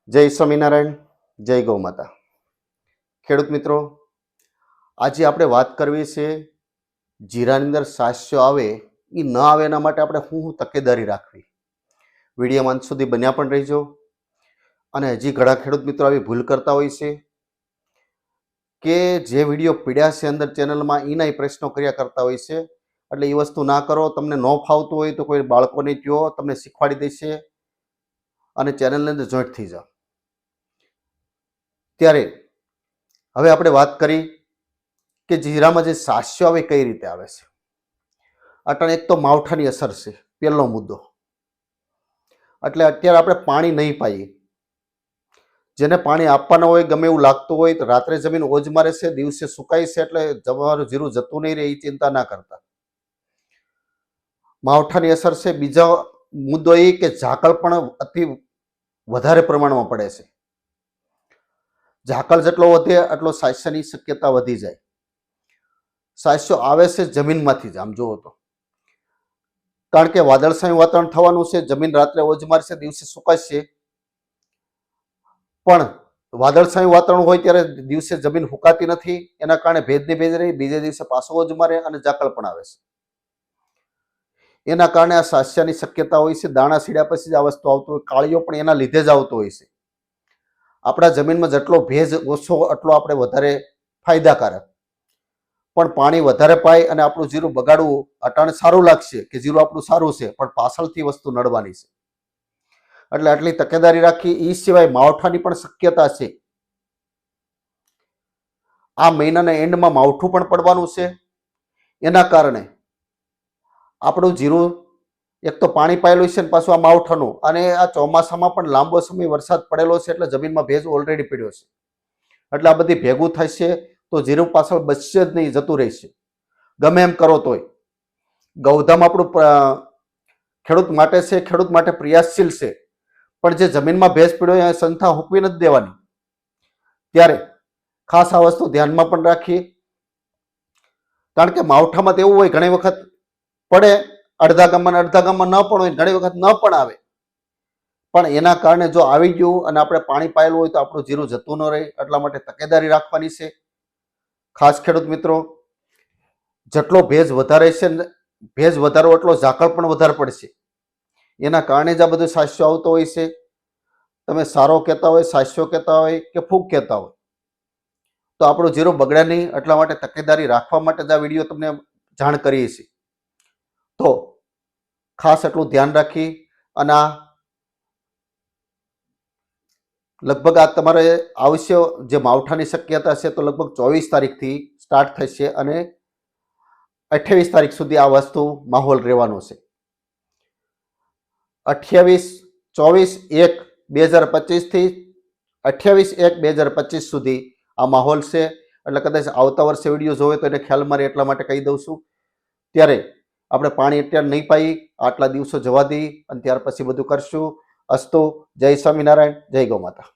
જય સ્વામિનારાયણ, જય ગૌ માતા. ખેડૂત મિત્રો, આજે આપણે વાત કરવી છે જીરાની અંદર સાસ્યો આવે એ ન આવે એના માટે આપણે શું તકેદારી રાખવી. વિડીયોમાં અંત સુધી બન્યા પણ રહીજો. અને હજી ઘણા ખેડૂત મિત્રો આવી ભૂલ કરતા હોય છે કે જે વિડીયો પીડ્યા છે અંદર ચેનલમાં એના પ્રશ્નો કર્યા કરતા હોય છે. એટલે એ વસ્તુ ના કરો. તમને ન ફાવતું હોય તો કોઈ બાળકોને કહો, તમને શીખવાડી દેશે અને ચેનલની અંદર જોઈન્ટ થઈ જાઓ. ત્યારે હવે આપણે વાત કરી કે જીરામાં જે સાસ્યો આવે કઈ રીતે આવે છે. અટાણે એક તો માવઠાની અસર છે, પહેલો મુદ્દો. એટલે અત્યારે આપણે પાણી નહીં પાઈએ. જેને પાણી આપવાના હોય, ગમે એવું લાગતું હોય તો રાત્રે જમીન ઓજ મારે છે, દિવસે સુકાય છે, એટલે તમારું જીરું જતું નહીં રહે એ ચિંતા ના કરતા. માવઠાની અસર છે. બીજો મુદ્દો એ કે ઝાકળ પણ અતિ વધારે પ્રમાણમાં પડે છે. ઝાકળ જેટલો વધે એટલો સાસ્યની શક્યતા વધી જાય. સાસ્યો આવે છે જમીનમાંથી જ, આમ જુઓ તો. કારણ કે વાદળછાયું વાતાવરણ થવાનું છે, જમીન રાત્રે ઓજ મારશે, દિવસે સુકાશે. પણ વાદળછાયું વાતાવરણ હોય ત્યારે દિવસે જમીન ફૂંકાતી નથી, એના કારણે ભેજની ભેજ રહી, બીજે દિવસે પાછો ઓજ મારે અને ઝાકળ પણ આવે છે. એના કારણે આ સાસ્યાની શક્યતા હોય છે. દાણા સીડ્યા પછી જ આ વસ્તુ આવતું હોય. કાળીઓ પણ એના લીધે જ આવતો હોય છે. આપણા જમીનમાં જેટલો ભેજ ઓછો એટલો આપણે વધારે ફાયદાકારક. પણ પાણી વધારે પાય અને આપણું જીરું બગાડવું અટાણે સારું લાગશે કે જીરું આપણું સારું છે, પણ પાછળથી વસ્તુ નડવાની છે. એટલે આટલી તકેદારી રાખી. એ સિવાય માવઠાની પણ શક્યતા છે. આ મહિનાના એન્ડમાં માવઠું પણ પડવાનું છે. એના કારણે આપણું જીરું એક તો પાણી પાયેલું છે ને પાછું આ માવઠાનું, અને આ ચોમાસામાં પણ લાંબો સમય વરસાદ પડેલો છે, એટલે જમીનમાં ભેજ ઓલરેડી પડ્યો છે. એટલે આ બધી ભેગું થશે તો જીરું પાછળ બચશે જ નહીં, જતું રહેશે. ગમે એમ કરો તોય ગૌધામ આપણું ખેડૂત માટે છે, ખેડૂત માટે પ્રયાસશીલ છે. પણ જે જમીનમાં ભેજ પડ્યો એ સંસ્થા હૂકવી નથી દેવાની. ત્યારે ખાસ આ વસ્તુ ધ્યાનમાં પણ રાખીએ. કારણ કે માવઠામાં તો એવું હોય, ઘણી વખત પડે અડધા ગામમાં ન પણ હોય, ઘણી વખત ન પણ આવે. પણ એના કારણે જો આવી ગયું અને આપણે પાણી પાયેલું હોય તો આપણું જીરું જતું ન રહે. એટલા માટે તકેદારી રાખવાની છે. ખાસ ખેડૂત મિત્રો, જેટલો ભેજ વધારે છે, ભેજ વધારો એટલો ઝાકળ પણ વધારે પડશે. એના કારણે જ આ બધું સાસ્યો આવતો હોય છે. તમે સારો કહેતા હોય, સાસ્યો કહેતા હોય કે ફૂગ કહેતા હોય, તો આપણું જીરું બગડે નહીં. એટલા માટે તકેદારી રાખવા માટે જ આ વિડીયો તમને જાણ કરીએ છીએ. તો ખાસ એટલું ધ્યાન રાખી. અને આ લગભગ આ તમારે આવશ્ય જે માવઠાની શક્યતા છે તો લગભગ 24 તારીખથી સ્ટાર્ટ થશે અને 28 તારીખ સુધી આ વસ્તુ માહોલ રહેવાનો છે. 28/24/1/2025 થી 28/1/2025 સુધી આ માહોલ છે. એટલે કદાચ આવતા વર્ષે વિડીયો જોવે તો એને ખ્યાલ મારે, એટલા માટે કહી દઉં છું. ત્યારે આપણે પાણી અત્યારે નહીં પાઈ, આટલા દિવસો જવા દઈ અને ત્યાર પછી બધું કરશું. અસ્તુ. જય સ્વામિનારાયણ, જય ગૌ માતા.